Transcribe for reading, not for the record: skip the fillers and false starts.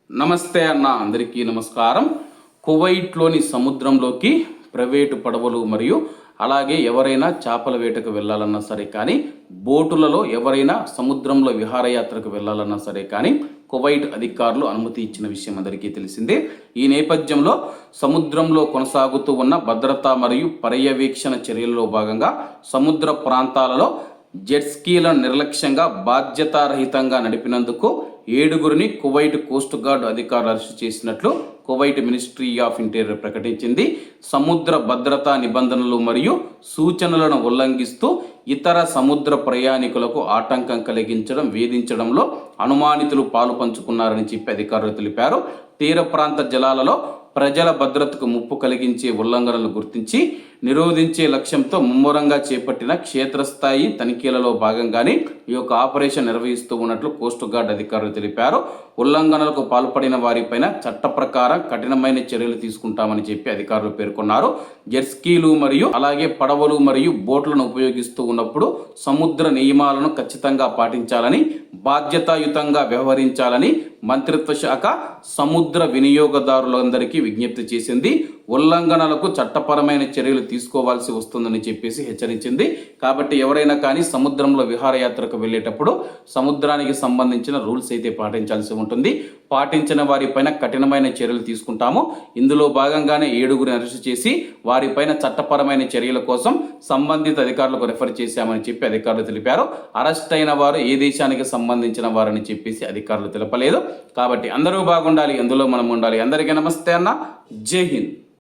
నమస్తే అన్న, అందరికీ నమస్కారం. కువైట్లోని సముద్రంలోకి ప్రైవేటు పడవలు మరియు అలాగే ఎవరైనా చేపల వేటకు వెళ్ళాలన్నా సరే కానీ, బోటులలో ఎవరైనా సముద్రంలో విహారయాత్రకు వెళ్ళాలన్నా సరే కానీ కువైట్ అధికారులు అనుమతి ఇచ్చిన విషయం అందరికీ తెలిసిందే. ఈ నేపథ్యంలో సముద్రంలో కొనసాగుతూ ఉన్న భద్రత మరియు పర్యవేక్షణ చర్యల్లో భాగంగా సముద్ర ప్రాంతాలలో జెట్ స్కీలను నిర్లక్ష్యంగా బాధ్యతారహితంగా నడిపినందుకు 7గురిని కువైట్ కోస్ట్ గార్డ్ అధికారులు అరెస్టు చేసినట్లు కువైట్ మినిస్ట్రీ ఆఫ్ ఇంటీరియర్ ప్రకటించింది. సముద్ర భద్రతా నిబంధనలు మరియు సూచనలను ఉల్లంఘిస్తూ ఇతర సముద్ర ప్రయాణికులకు ఆటంకం కలిగించడం, వేధించడంలో అనుమానితులు పాలు పంచుకున్నారని చెప్పి అధికారులు తెలిపారు. తీర ప్రాంత జలాలలో ప్రజల భద్రతకు ముప్పు కలిగించే ఉల్లంఘనలను గుర్తించి నిరోధించే లక్ష్యంతో ముమ్మరంగా చేపట్టిన క్షేత్రస్థాయి తనిఖీలలో భాగంగానే ఈ యొక్క ఆపరేషన్ నిర్వహిస్తూ ఉన్నట్లు కోస్ట్ గార్డ్ అధికారులు తెలిపారు. ఉల్లంఘనలకు పాల్పడిన వారిపైన చట్ట ప్రకారం కఠినమైన చర్యలు తీసుకుంటామని చెప్పి అధికారులు పేర్కొన్నారు. జెట్ స్కీలు మరియు అలాగే పడవలు మరియు బోట్లను ఉపయోగిస్తూ ఉన్నప్పుడు సముద్ర నియమాలను ఖచ్చితంగా పాటించాలని, బాధ్యతాయుతంగా వ్యవహరించాలని మంత్రిత్వ శాఖ సముద్ర వినియోగదారులందరికీ విజ్ఞప్తి చేసింది. ఉల్లంఘనలకు చట్టపరమైన చర్యలు తీసుకోవాల్సి వస్తుందని చెప్పేసి హెచ్చరించింది. కాబట్టి ఎవరైనా కానీ సముద్రంలో విహారయాత్రకు వెళ్ళేటప్పుడు సముద్రానికి సంబంధించిన రూల్స్ అయితే పాటించాల్సి ఉంటుంది. పాటించిన వారిపైన కఠినమైన చర్యలు తీసుకుంటాము. ఇందులో భాగంగానే 7గురిని అరెస్టు చేసి వారిపైన చట్టపరమైన చర్యల కోసం సంబంధిత అధికారులకు రెఫర్ చేశామని చెప్పి అధికారులు తెలిపారు. అరెస్ట్ అయిన వారు ఏ దేశానికి సంబంధించిన వారని చెప్పేసి అధికారులు తెలపలేదు. కాబట్టి అందరూ బాగుండాలి, అందులో మనం ఉండాలి. అందరికీ నమస్తే అన్న, జై హింద్.